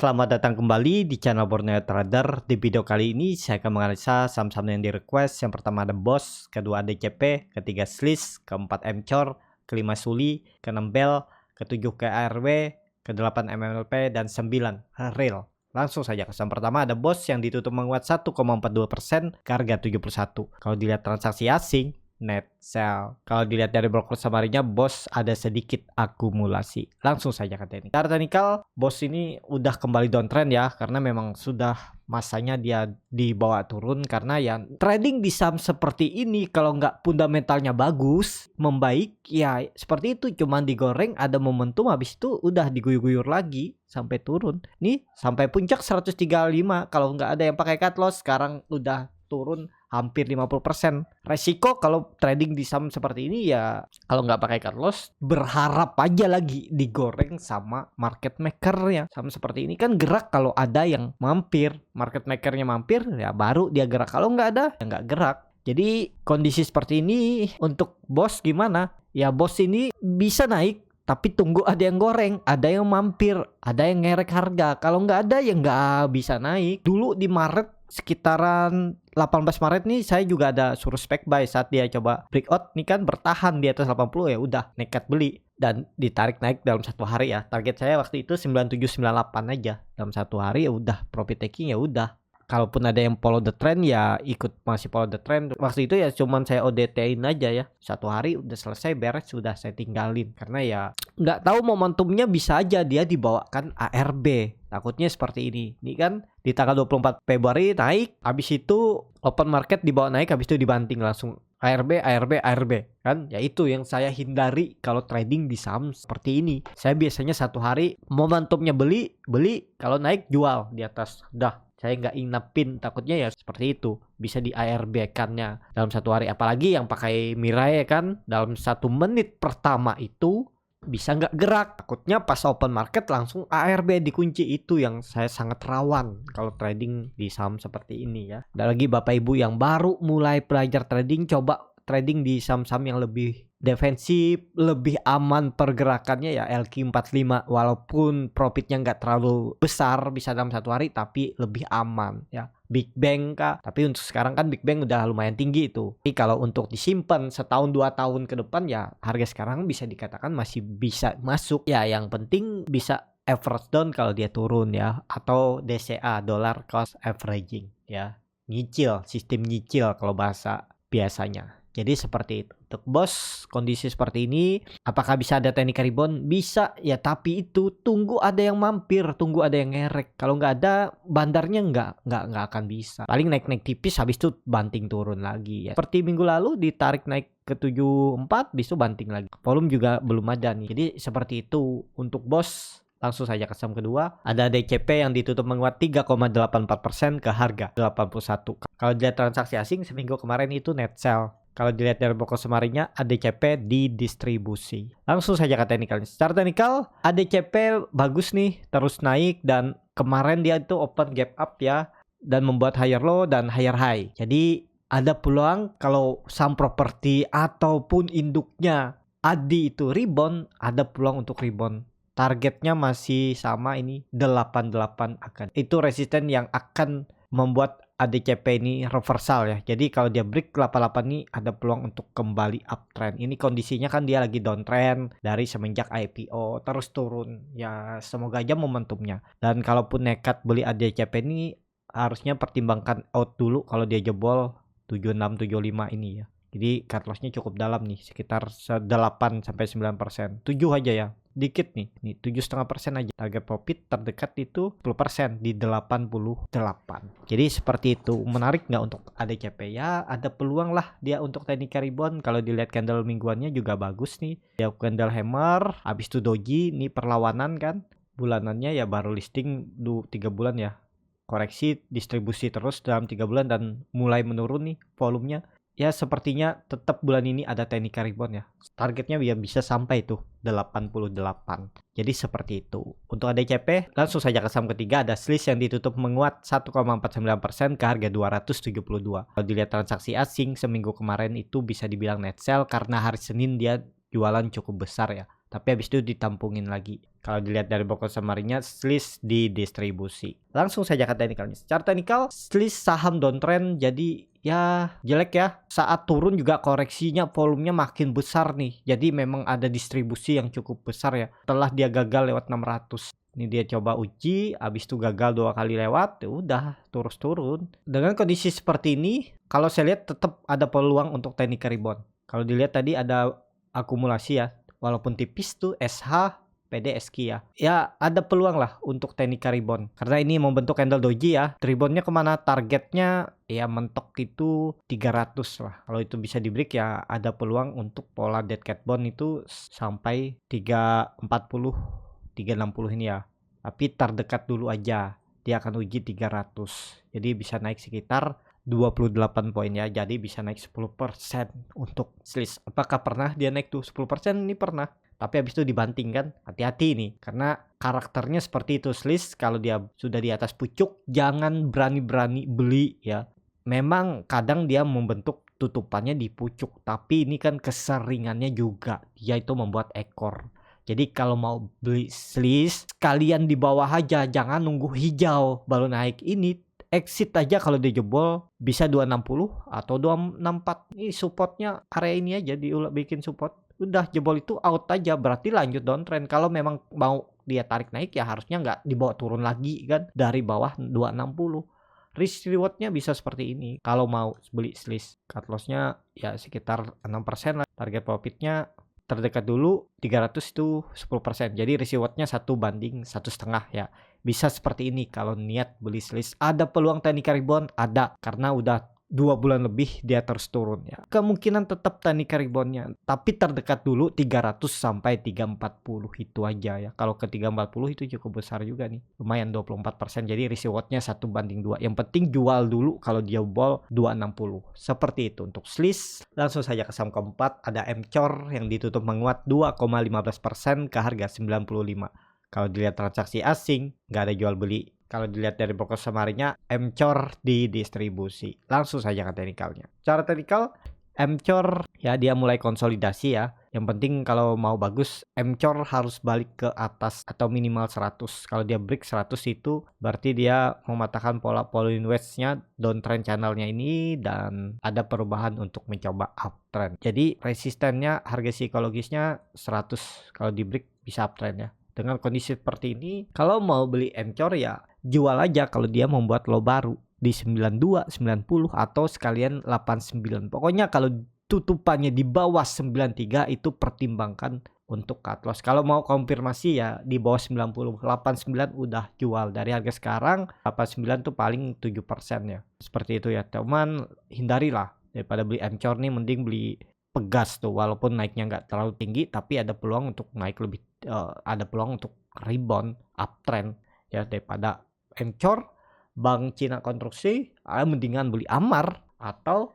Selamat datang kembali di channel Borneo Trader. Di video kali ini saya akan menganalisa saham-saham yang di request. Yang pertama ada BOS, kedua ADCP, ketiga SLIS, keempat MCOR, kelima SULI, keenam BEL, ketujuh KRW, kedelapan MMLP, dan 9 REAL. Langsung saja ke saham pertama ada BOS yang ditutup menguat 1,42% ke harga 71. Kalau dilihat transaksi asing, net sell. Kalau dilihat dari broker summary-nya, BOS ada sedikit akumulasi. Langsung saja ke teknik. Secara teknikal, BOS ini udah kembali downtrend ya, karena memang sudah masanya dia dibawa turun. Karena ya trading di saham seperti ini kalau nggak fundamentalnya bagus, membaik, ya seperti itu. Cuman digoreng, ada momentum, habis itu udah diguyur-guyur lagi sampai turun. Nih sampai puncak 135. Kalau nggak ada yang pakai cut loss, sekarang udah turun hampir 50%. Resiko kalau trading di saham seperti ini ya kalau nggak pakai cut loss, berharap aja lagi digoreng sama market makernya. Saham seperti ini kan gerak kalau ada yang mampir, market makernya mampir ya baru dia gerak. Kalau nggak ada ya nggak gerak. Jadi kondisi seperti ini untuk BOS gimana? Ya BOS ini bisa naik, tapi tunggu ada yang goreng, ada yang mampir, ada yang ngerek harga. Kalau nggak ada ya nggak bisa naik. Dulu di Maret sekitaran 18 Maret nih saya juga ada suruh spec buy saat dia coba breakout nih kan bertahan di atas 80 ya udah nekat beli dan ditarik naik dalam satu hari ya. Target saya waktu itu 9798 aja dalam satu hari ya udah profit taking ya udah. Kalaupun ada yang follow the trend ya ikut masih follow the trend. Waktu itu ya cuman saya ODT-in aja ya. Satu hari udah selesai beres sudah saya tinggalin. Karena ya nggak tahu momentumnya bisa aja dia dibawakan ARB. Takutnya seperti ini. Ini kan di tanggal 24 Februari naik. Habis itu open market dibawa naik. Habis itu dibanting langsung ARB kan. Ya itu yang saya hindari kalau trading di saham seperti ini. Saya biasanya satu hari momentumnya beli. Kalau naik jual di atas. Udah. Saya nggak inapin, takutnya ya seperti itu bisa di ARB-kannya dalam satu hari. Apalagi yang pakai Mirai kan dalam 1 menit pertama itu bisa nggak gerak. Takutnya pas open market langsung ARB dikunci. Itu yang saya sangat rawan kalau trading di saham seperti ini ya. Dan lagi Bapak Ibu yang baru mulai belajar trading, coba trading di saham-saham yang lebih defensif, lebih aman pergerakannya ya LQ45, walaupun profitnya nggak terlalu besar bisa dalam satu hari tapi lebih aman ya. Big Bang kah? Tapi untuk sekarang kan Big Bang udah lumayan tinggi itu. Tapi kalau untuk disimpan setahun 2 tahun ke depan ya harga sekarang bisa dikatakan masih bisa masuk ya. Yang penting bisa average down kalau dia turun ya, atau DCA, dollar cost averaging ya. Nyicil, sistem nyicil kalau bahasa biasanya. Jadi seperti itu. Untuk BOS kondisi seperti ini, apakah bisa ada teknik rebound? Bisa ya, tapi itu tunggu ada yang mampir, tunggu ada yang ngerek. Kalau nggak ada, bandarnya nggak akan bisa. Paling naik tipis, habis itu banting turun lagi ya. Seperti minggu lalu ditarik naik ke 74, habis itu banting lagi. Volume juga belum ada nih. Jadi seperti itu untuk BOS. Langsung saja ke saham kedua, ada DCP yang ditutup menguat 3,84% ke harga 81. Kalau dilihat transaksi asing seminggu kemarin itu net sell. Kalau dilihat dari broker summary-nya, ADCP didistribusi. Langsung saja ke teknikal. Secara teknikal, ADCP bagus nih, terus naik dan kemarin dia itu open gap up ya, dan membuat higher low dan higher high. Jadi ada peluang kalau saham properti ataupun induknya ADI itu rebound, ada peluang untuk rebound. Targetnya masih sama ini 88 akan. Itu resisten yang akan membuat ADCP ini reversal ya. Jadi kalau dia break 88 ini ada peluang untuk kembali uptrend. Ini kondisinya kan dia lagi downtrend dari semenjak IPO terus turun. Ya semoga aja momentumnya. Dan kalaupun nekat beli ADCP ini harusnya pertimbangkan out dulu kalau dia jebol 7675 ini ya. Jadi cut loss-nya cukup dalam nih, sekitar 8-9%. 7 aja ya. Dikit nih 7,5% aja. Target profit terdekat itu 10% di 88. Jadi seperti itu. Menarik nggak untuk ADCP? Ya ada peluang lah dia untuk teknik rebound. Kalau dilihat candle mingguannya juga bagus nih. Dia candle hammer, habis itu doji, ini perlawanan kan. Bulanannya ya baru listing 3 bulan ya. Koreksi distribusi terus dalam 3 bulan dan mulai menurun nih volumenya. Ya sepertinya tetap bulan ini ada teknik rebound ya. Targetnya ya bisa sampai tuh 88. Jadi seperti itu. Untuk ADCP langsung saja ke saham ketiga, ada SLIS yang ditutup menguat 1,49% ke harga 272. Kalau dilihat transaksi asing seminggu kemarin itu bisa dibilang net sell karena hari Senin dia jualan cukup besar ya. tapi habis itu ditampungin lagi. Kalau dilihat dari broker summary-nya, Sliss di distribusi. Langsung saja ke teknikalnya. Secara teknikal, Sliss saham downtrend, jadi ya jelek ya. Saat turun juga koreksinya volumenya makin besar nih. Jadi memang ada distribusi yang cukup besar ya. Setelah dia gagal lewat 600. Ini dia coba uji, habis itu gagal 2 kali lewat, ya udah terus turun. Dengan kondisi seperti ini, kalau saya lihat tetap ada peluang untuk teknik rebound. Kalau dilihat tadi ada akumulasi ya, walaupun tipis tuh SH, PD, SQ ya. Ya ada peluang lah untuk teknik rebound. Karena ini membentuk candle doji ya. Reboundnya kemana? Targetnya ya mentok itu 300 lah. Kalau itu bisa di break ya ada peluang untuk pola dead cat bond itu sampai 340, 360 ini ya. Tapi terdekat dulu aja. Dia akan uji 300. Jadi bisa naik sekitar 28 poin ya. Jadi bisa naik 10% untuk Sliss. Apakah pernah dia naik tuh 10%? Ini pernah. Tapi habis itu dibanting kan, hati-hati nih, karena karakternya seperti itu Sliss. Kalau dia sudah di atas pucuk, jangan berani-berani beli ya. Memang kadang dia membentuk tutupannya di pucuk, tapi ini kan keseringannya juga dia itu membuat ekor. Jadi kalau mau beli Sliss, kalian di bawah aja, jangan nunggu hijau baru naik. Ini exit aja kalau dia jebol bisa 260 atau 264. Ini supportnya area ini aja bikin support. Udah jebol itu out aja, berarti lanjut downtrend. Kalau memang mau dia tarik naik ya harusnya nggak dibawa turun lagi kan dari bawah 260. Risk rewardnya bisa seperti ini kalau mau beli Sliss. Cut lossnya ya sekitar 6% lah. Target profitnya terdekat dulu 300 itu 10%. Jadi risk rewardnya 1/1,5 ya. Bisa seperti ini kalau niat beli Sliss. Ada peluang teknik rebound? Ada, karena udah 2 bulan lebih dia terus turun ya. Kemungkinan tetap teknik reboundnya, tapi terdekat dulu 300 sampai 340 itu aja ya. Kalau ke 340 itu cukup besar juga nih. Lumayan 24%. Jadi risk rewardnya 1/2. Yang penting jual dulu kalau dia bol 260. Seperti itu untuk Sliss. Langsung saja ke saham keempat, ada MCOR yang ditutup menguat 2,15% ke harga 95. Kalau dilihat transaksi asing, nggak ada jual beli. Kalau dilihat dari broker summary-nya, MCOR di distribusi. Langsung saja ke teknikalnya. Cara teknikal, MCOR ya dia mulai konsolidasi ya. Yang penting kalau mau bagus, MCOR harus balik ke atas atau minimal 100. Kalau dia break 100 itu berarti dia mematahkan pola Pauline Wedge-nya, downtrend channelnya ini, dan ada perubahan untuk mencoba uptrend. Jadi resistennya, harga psikologisnya 100. Kalau di break bisa uptrend ya. Dengan kondisi seperti ini, kalau mau beli MCOR ya jual aja kalau dia membuat low baru di 92, 90 atau sekalian 89. Pokoknya kalau tutupannya di bawah 93 itu pertimbangkan untuk cut loss. Kalau mau konfirmasi ya di bawah 90, 89 udah jual. Dari harga sekarang 89 tuh paling 7% ya. Seperti itu ya. Teman, hindarilah daripada beli MCOR nih, mending beli Pegas tuh, walaupun naiknya nggak terlalu tinggi tapi ada peluang untuk naik lebih, ada peluang untuk rebound uptrend ya. Daripada MCOR, Bank Cina Konstruksi, mendingan beli Amar atau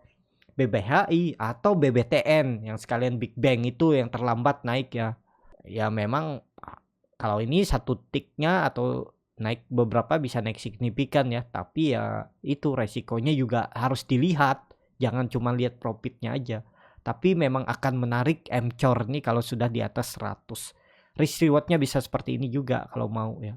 BBHI atau BBTN yang sekalian Big Bang itu yang terlambat naik ya. Ya memang kalau ini satu tiknya atau naik beberapa bisa naik signifikan ya, tapi ya itu resikonya juga harus dilihat, jangan cuma lihat profitnya aja. Tapi memang akan menarik MCOR nih kalau sudah di atas 100. Risk rewardnya bisa seperti ini juga kalau mau ya.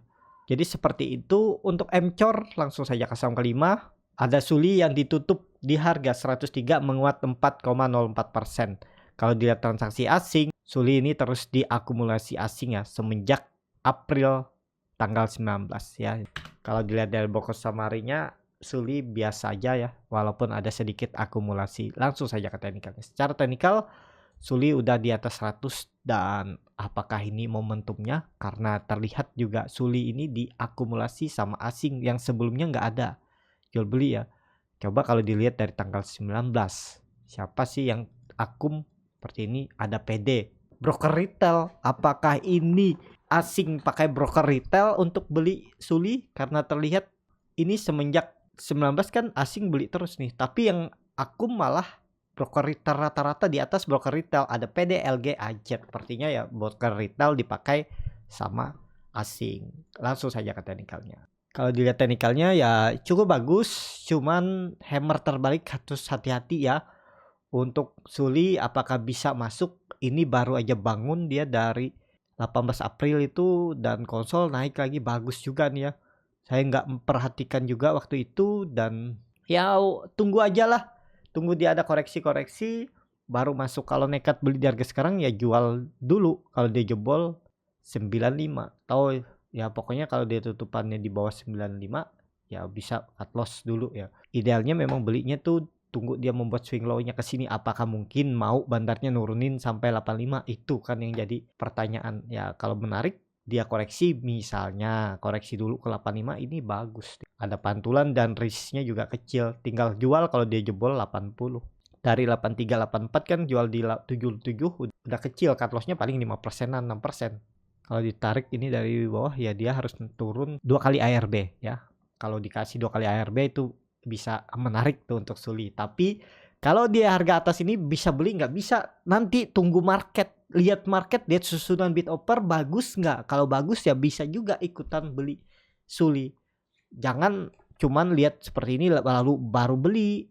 Jadi seperti itu untuk MCOR. Langsung saja ke saham kelima. Ada Suli yang ditutup di harga 103 menguat 4,04%. Kalau dilihat transaksi asing, Suli ini terus diakumulasi asing ya semenjak April tanggal 19 ya. Kalau dilihat dari broker summary-nya, Suli biasa aja ya, walaupun ada sedikit akumulasi. Langsung saja ke teknikalnya. Secara teknikal, Suli udah di atas 100, dan apakah ini momentumnya? Karena terlihat juga Suli ini diakumulasi sama asing yang sebelumnya nggak ada jual beli ya. Coba kalau dilihat dari tanggal 19, siapa sih yang akum seperti ini? Ada PD, broker retail. Apakah ini asing pakai broker retail untuk beli Suli? Karena terlihat ini semenjak 19 kan asing beli terus nih, tapi yang akum malah broker retail rata-rata di atas broker retail. Ada PD, LG, AZ. Sepertinya ya broker retail dipakai sama asing. Langsung saja ke teknikalnya. Kalau dilihat teknikalnya ya cukup bagus, cuman hammer terbalik harus hati-hati ya. Untuk Suli apakah bisa masuk? Ini baru aja bangun dia dari 18 April itu, dan konsol naik lagi bagus juga nih ya. Saya nggak memperhatikan juga waktu itu, dan ya tunggu aja lah. Tunggu dia ada koreksi-koreksi baru masuk. Kalau nekat beli di harga sekarang ya jual dulu kalau dia jebol 95, atau ya pokoknya kalau dia tutupannya di bawah 95 ya bisa cut loss dulu ya. Idealnya memang belinya tuh tunggu dia membuat swing low-nya ke sini. Apakah mungkin mau bandarnya nurunin sampai 85? Itu kan yang jadi pertanyaan. Ya kalau menarik dia koreksi, misalnya koreksi dulu ke 85, ini bagus. Ada pantulan dan risknya juga kecil. Tinggal jual kalau dia jebol 80. Dari 83 84 kan jual di 77 udah kecil, cut loss-nya paling 5%-an, 6%. Kalau ditarik ini dari bawah ya dia harus turun 2 kali ARB ya. Kalau dikasih 2 kali ARB itu bisa menarik tuh untuk Suli. Tapi kalau dia harga atas ini bisa beli nggak? Bisa. Nanti tunggu market. Lihat market, lihat susunan bid offer bagus nggak? Kalau bagus ya bisa juga ikutan beli Suli. Jangan cuman lihat seperti ini lalu baru beli.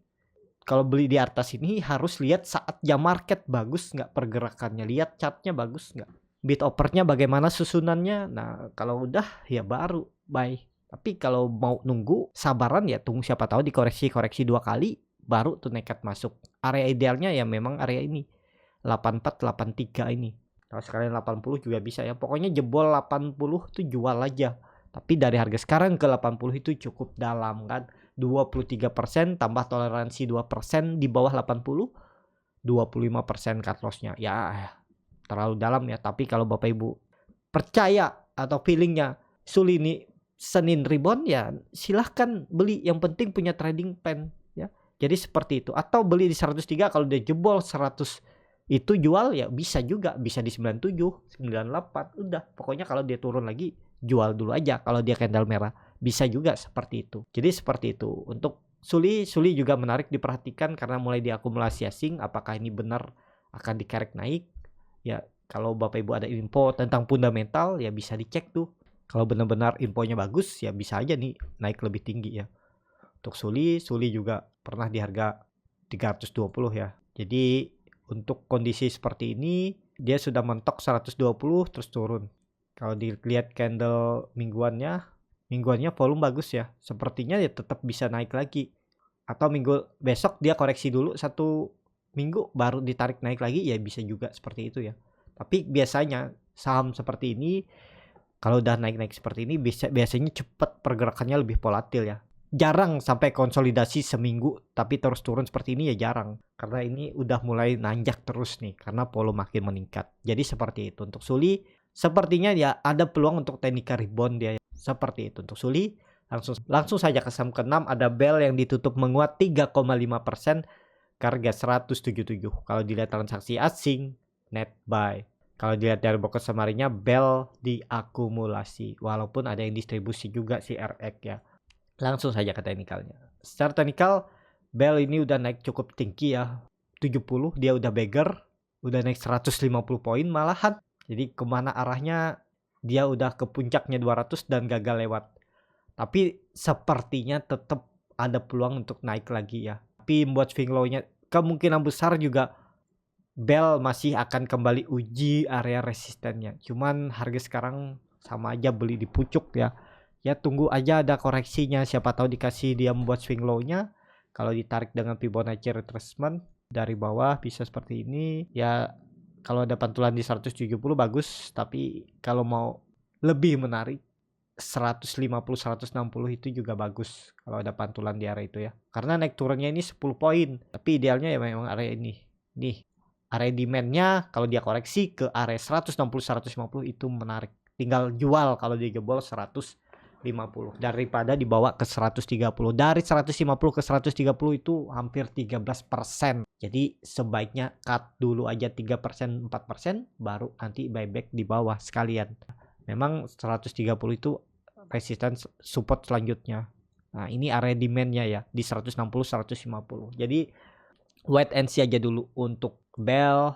Kalau beli di atas ini harus lihat saat jam market bagus nggak pergerakannya. Lihat chartnya bagus nggak? Bid offernya bagaimana susunannya. Nah kalau udah ya baru buy. Tapi kalau mau nunggu sabaran ya tunggu, siapa tahu dikoreksi 2 kali baru tuh nekat masuk. Area idealnya ya memang area ini 84 83 ini. Kalau sekalian 80 juga bisa ya. Pokoknya jebol 80 tuh jual aja. Tapi dari harga sekarang ke 80 itu cukup dalam kan. 23% tambah toleransi 2% di bawah 80, 25% cut loss-nya. Ya terlalu dalam ya. Tapi kalau Bapak Ibu percaya atau feelingnya Suli ini Senin rebound ya silahkan beli. Yang penting punya trading plan ya. Jadi seperti itu. Atau beli di 103, kalau dia jebol 100 itu jual ya bisa juga. Bisa di 97, 98. Udah pokoknya kalau dia turun lagi jual dulu aja. Kalau dia candle merah bisa juga seperti itu. Jadi seperti itu. Untuk Suli juga menarik diperhatikan karena mulai diakumulasi asing. Apakah ini benar akan dikerek naik? Ya kalau Bapak Ibu ada info tentang fundamental ya bisa dicek tuh. Kalau benar-benar infonya bagus ya bisa aja nih naik lebih tinggi ya. Untuk Suli juga pernah di harga 320 ya. Jadi untuk kondisi seperti ini dia sudah mentok 120 terus turun. Kalau dilihat candle mingguannya volume bagus ya. Sepertinya ya tetap bisa naik lagi. Atau minggu besok dia koreksi dulu 1 minggu baru ditarik naik lagi ya bisa juga seperti itu ya. Tapi biasanya saham seperti ini kalau udah naik-naik seperti ini biasanya cepat pergerakannya, lebih volatil ya. Jarang sampai konsolidasi seminggu tapi terus turun seperti ini ya jarang. Karena ini udah mulai nanjak terus nih karena volume makin meningkat. Jadi seperti itu untuk Suli. Sepertinya ya ada peluang untuk technical rebound dia. Seperti itu untuk Suli. Langsung saja ke saham ke-6 ada Bell yang ditutup menguat 3,5% ke harga 177. Kalau dilihat transaksi asing net buy. Kalau dilihat dari broker summary-nya Bell diakumulasi walaupun ada yang distribusi juga si RX ya. Langsung saja ke teknikalnya. Secara teknikal Bell ini udah naik cukup tinggi ya. 70 dia udah beggar, udah naik 150 poin malahan. Jadi kemana arahnya dia udah ke puncaknya 200 dan gagal lewat. Tapi sepertinya tetap ada peluang untuk naik lagi ya. Tapi buat swing low-nya kemungkinan besar juga Bell masih akan kembali uji area resistennya. Cuman harga sekarang sama aja beli di pucuk ya. Ya tunggu aja ada koreksinya. Siapa tahu dikasih dia membuat swing low-nya. Kalau ditarik dengan Fibonacci retracement dari bawah bisa seperti ini. Ya kalau ada pantulan di 170 bagus. Tapi kalau mau lebih menarik 150 160 itu juga bagus. Kalau ada pantulan di area itu ya. Karena naik turunnya ini 10 poin. Tapi idealnya ya memang area ini. Nih. Area demand-nya kalau dia koreksi ke area 160 150 itu menarik. Tinggal jual kalau dia jebol 150 daripada dibawa ke 130. Dari 150 ke 130 itu hampir 13%. Jadi sebaiknya cut dulu aja 3% 4% baru nanti buyback di bawah sekalian. Memang 130 itu resistance support selanjutnya. Nah, ini area demand-nya ya di 160 150. Jadi wait and see aja dulu untuk Bell.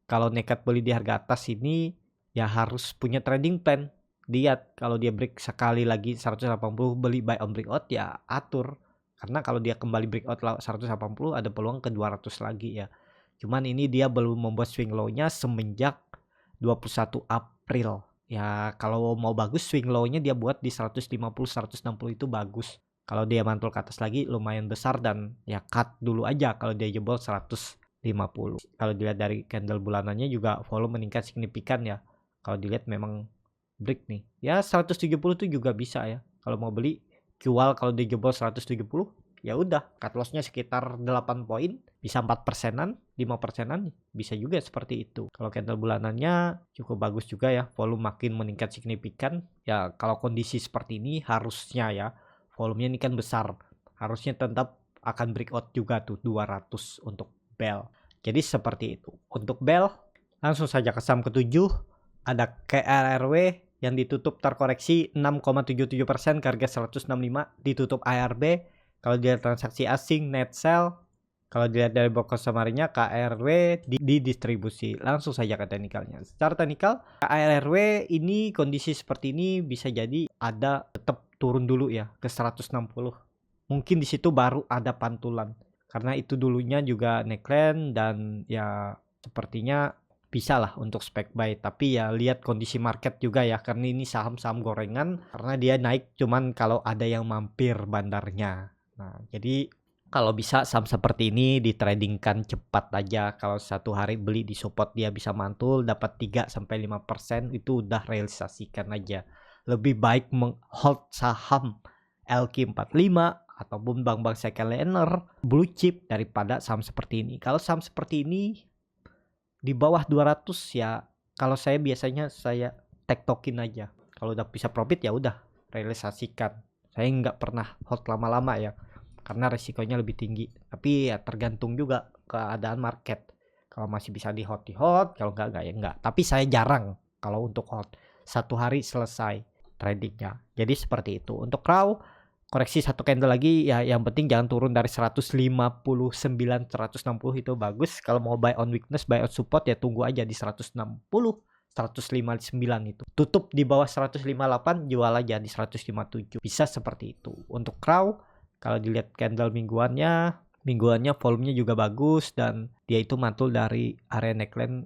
Kalau nekat beli di harga atas ini ya harus punya trading plan. Lihat kalau dia break sekali lagi 180 beli buy on breakout ya atur. Karena kalau dia kembali breakout 180 ada peluang ke 200 lagi ya. Cuman ini dia belum membuat swing low-nya semenjak 21 April April. Ya kalau mau bagus swing low-nya dia buat di 150 160 itu bagus. Kalau dia mantul ke atas lagi lumayan besar dan ya cut dulu aja kalau dia jebol 150. Kalau dilihat dari candle bulanannya juga volume meningkat signifikan ya. Kalau dilihat memang break nih. Ya 170 itu juga bisa ya. Kalau mau beli jual kalau dia jebol 170 ya udah cut loss-nya sekitar 8 poin, bisa 4%-an, 5%-an, bisa juga seperti itu. Kalau candle bulanannya cukup bagus juga ya, volume makin meningkat signifikan. Ya kalau kondisi seperti ini harusnya ya, volumenya ini kan besar, harusnya tetap akan breakout juga tuh 200 untuk bell. Jadi seperti itu. Untuk bell langsung saja ke saham ketujuh, ada KRRW yang ditutup terkoreksi 6,77% ke harga 165, ditutup ARB. Kalau dilihat transaksi asing net sell, kalau dilihat dari broker summary-nya KRW di distribusi. Langsung saja ke teknikalnya. Secara teknikal KRW ini kondisi seperti ini bisa jadi ada tetap turun dulu ya ke 160. Mungkin di situ baru ada pantulan. Karena itu dulunya juga neckline dan ya sepertinya bisa lah untuk spec buy, tapi ya lihat kondisi market juga ya, karena ini saham-saham gorengan karena dia naik cuman kalau ada yang mampir bandarnya. Nah jadi kalau bisa saham seperti ini ditradingkan cepat aja. Kalau satu hari beli di support dia bisa mantul dapat 3-5% itu udah realisasikan aja. Lebih baik hold saham LQ45 ataupun bank-bank second liner blue chip daripada saham seperti ini. Kalau saham seperti ini di bawah 200 ya, kalau saya biasanya saya tektokin aja. Kalau udah bisa profit ya udah realisasikan. Saya nggak pernah hold lama-lama ya, karena resikonya lebih tinggi. Tapi ya tergantung juga keadaan market. Kalau masih bisa di hold, kalau nggak ya nggak. Tapi saya jarang kalau untuk hold. Satu hari selesai tradingnya. Jadi seperti itu. Untuk Crow koreksi satu candle lagi ya, yang penting jangan turun dari 159 160 itu bagus. Kalau mau buy on weakness, buy on support ya tunggu aja di 160 159 itu. Tutup di bawah 158, jual aja di 157. Bisa seperti itu. Untuk Crow kalau dilihat candle mingguannya volumenya juga bagus dan dia itu mantul dari area neckline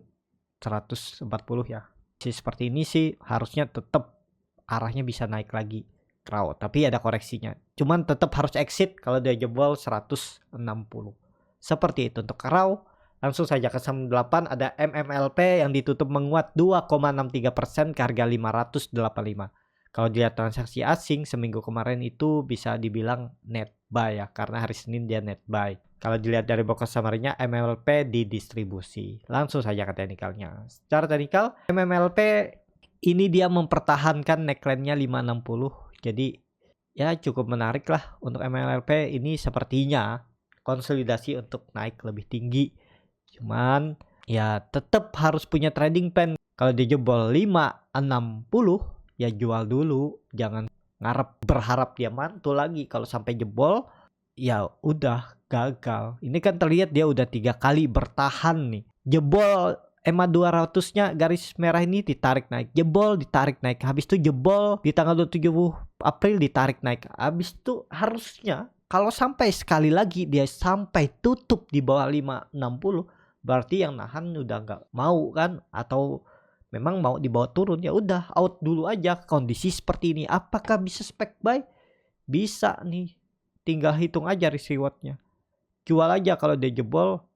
140 ya. Seperti ini sih harusnya tetap arahnya bisa naik lagi. Crow, tapi ada koreksinya. Cuman tetap harus exit kalau dia jebol 160. Seperti itu untuk Crow. Langsung saja ke saham 8 ada MMLP yang ditutup menguat 2,63% ke harga 585. Kalau dilihat transaksi asing seminggu kemarin itu bisa dibilang net buy ya, karena hari Senin dia net buy. Kalau dilihat dari broker summary-nya MMLP di distribusi. Langsung saja ke teknikalnya. Secara teknikal MMLP ini dia mempertahankan neckline-nya 560. Jadi ya cukup menarik lah untuk MLRP ini, sepertinya konsolidasi untuk naik lebih tinggi. Cuman ya tetap harus punya trading plan. Kalau dia jebol 560 ya jual dulu, jangan berharap dia mantul lagi. Kalau sampai jebol ya udah gagal. Ini kan terlihat dia udah 3 kali bertahan nih. Jebol EMA 200-nya garis merah ini ditarik naik, jebol ditarik naik, habis itu jebol di tanggal 27 April ditarik naik. Habis itu harusnya kalau sampai sekali lagi dia sampai tutup di bawah 560, berarti yang nahan udah nggak mau kan, atau memang mau dibawa turun, ya udah out dulu aja. Kondisi seperti ini apakah bisa spec buy? Bisa nih, tinggal hitung aja risk rewardnya. Jual aja kalau dia jebol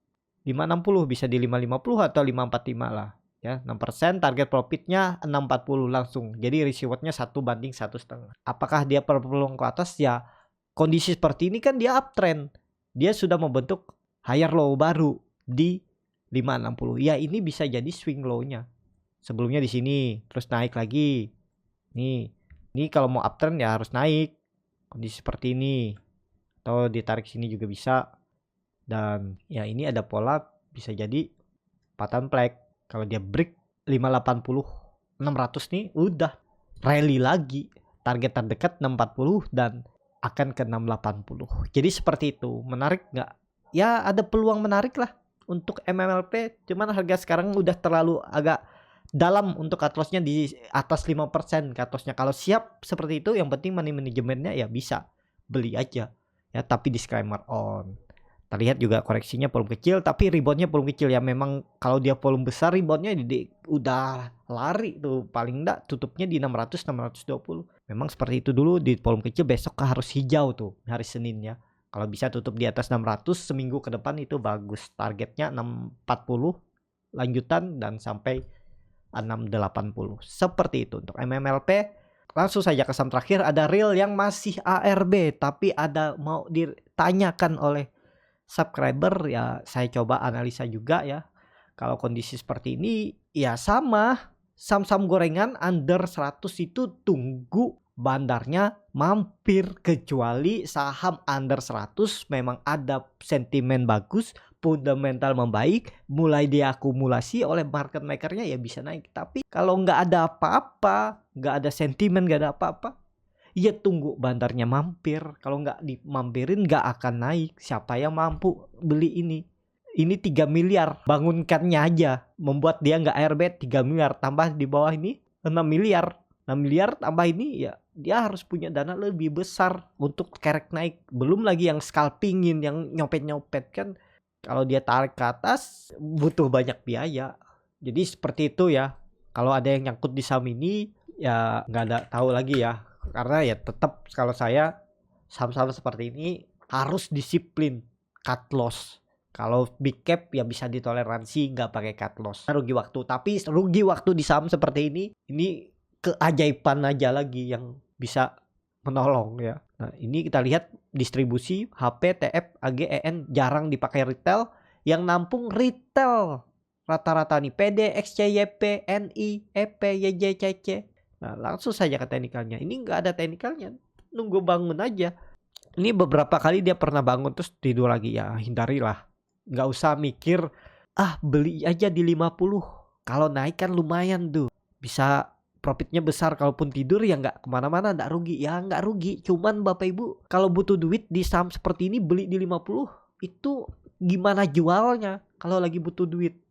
560, bisa di 550 atau 545 lah ya. 6% target profitnya 640 langsung. Jadi risk rewardnya 1/1,5. Apakah dia peluang ke atas? Ya kondisi seperti ini kan dia uptrend, dia sudah membentuk higher low baru di 560. Ya ini bisa jadi swing low-nya. Sebelumnya di sini terus naik lagi. Ini kalau mau uptrend ya harus naik kondisi seperti ini, atau ditarik sini juga bisa. Dan ya ini ada pola bisa jadi patahan flag. Kalau dia break 580 600 nih udah rally lagi. Target terdekat 640 dan akan ke 680. Jadi seperti itu. Menarik nggak? Ya ada peluang menarik lah untuk MMLP. Cuman harga sekarang udah terlalu agak dalam untuk cut loss-nya di atas 5% cut loss-nya. Kalau siap seperti itu, yang penting money manajemennya ya bisa beli aja ya, tapi disclaimer on. Terlihat juga koreksinya volume kecil, tapi reboundnya volume kecil ya. Memang kalau dia volume besar reboundnya udah lari tuh, paling enggak tutupnya di 600-620. Memang seperti itu dulu di volume kecil, besok harus hijau tuh hari Seninnya. Kalau bisa tutup di atas 600 seminggu ke depan itu bagus. Targetnya 640 lanjutan dan sampai 680. Seperti itu untuk MMLP. Langsung saja ke saham terakhir, ada real yang masih ARB tapi ada mau ditanyakan oleh subscriber ya, saya coba analisa juga ya. Kalau kondisi seperti ini ya sama, saham-saham gorengan under 100 itu tunggu bandarnya mampir, kecuali saham under 100 memang ada sentimen bagus, fundamental membaik, mulai diakumulasi oleh market makernya ya bisa naik. Tapi kalau nggak ada apa-apa, nggak ada sentimen, nggak ada apa-apa, ya tunggu bandarnya mampir. Kalau nggak dimampirin nggak akan naik. Siapa yang mampu beli ini? Ini 3 miliar, bangunkannya aja membuat dia nggak ARB 3 miliar, tambah di bawah ini 6 miliar. 6 miliar tambah ini ya dia harus punya dana lebih besar untuk kerek naik. Belum lagi yang scalpingin, yang nyopet-nyopet kan. Kalau dia tarik ke atas butuh banyak biaya. Jadi seperti itu ya. Kalau ada yang nyangkut di saham ini ya nggak ada tahu lagi ya. Karena ya tetap kalau saya saham-saham seperti ini harus disiplin cut loss. Kalau big cap ya bisa ditoleransi nggak pakai cut loss. Rugi waktu. Tapi rugi waktu di saham seperti ini keajaiban aja lagi yang bisa menolong ya. Nah ini kita lihat distribusi HP, TF, AG, EN jarang dipakai retail. Yang nampung retail rata-rata nih PD, XCYP, NI, EP, YJ, CC. Nah langsung saja ke teknikalnya. Ini nggak ada teknikalnya, nunggu bangun aja. Ini beberapa kali dia pernah bangun terus tidur lagi ya, hindarilah. Nggak usah mikir beli aja di 50. Kalau naik kan lumayan tuh, bisa profitnya besar. Kalaupun tidur ya nggak kemana-mana, nggak rugi. Ya nggak rugi, cuman Bapak Ibu kalau butuh duit di saham seperti ini beli di 50 itu gimana jualnya kalau lagi butuh duit?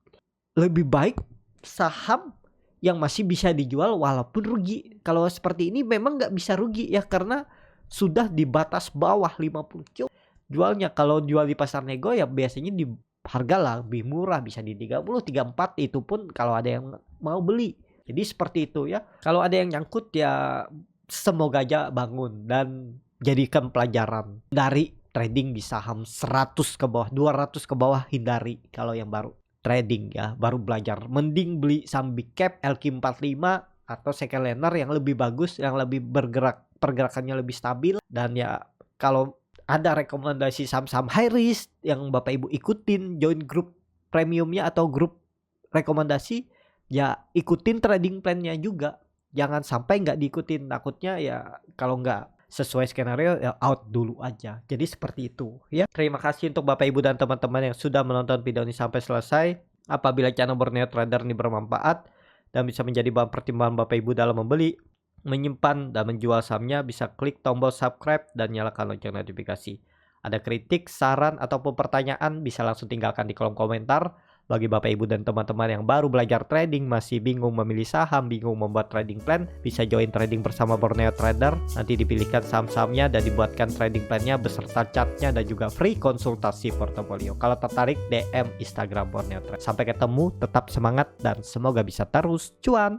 Lebih baik saham yang masih bisa dijual walaupun rugi. Kalau seperti ini memang nggak bisa rugi ya, karena sudah di batas bawah 50. Jualnya kalau jual di pasar nego ya biasanya di harga lah lebih murah, bisa di 30, 34, itu pun kalau ada yang mau beli. Jadi seperti itu ya. Kalau ada yang nyangkut ya semoga aja bangun dan jadikan pelajaran dari trading di saham 100 ke bawah, 200 ke bawah hindari. Kalau yang baru trading ya, baru belajar, mending beli saham big cap LQ45 atau second liner yang lebih bagus, yang lebih bergerak, pergerakannya lebih stabil. Dan ya kalau ada rekomendasi saham-saham high risk yang Bapak Ibu ikutin, join grup premiumnya atau grup rekomendasi, ya ikutin trading plan-nya juga. Jangan sampai nggak diikutin, takutnya ya kalau nggak sesuai skenario ya out dulu aja. Jadi seperti itu ya. Terima kasih untuk Bapak Ibu dan teman-teman yang sudah menonton video ini sampai selesai. Apabila channel Borneo Trader ini bermanfaat dan bisa menjadi bahan pertimbangan Bapak Ibu dalam membeli, menyimpan, dan menjual sahamnya, bisa klik tombol subscribe dan nyalakan lonceng notifikasi. Ada kritik, saran, ataupun pertanyaan bisa langsung tinggalkan di kolom komentar. Bagi Bapak Ibu dan teman-teman yang baru belajar trading, masih bingung memilih saham, bingung membuat trading plan, bisa join trading bersama Borneo Trader. Nanti dipilihkan saham-sahamnya dan dibuatkan trading plannya beserta chartnya dan juga free konsultasi portofolio. Kalau tertarik, DM Instagram Borneo Trader. Sampai ketemu, tetap semangat dan semoga bisa terus cuan.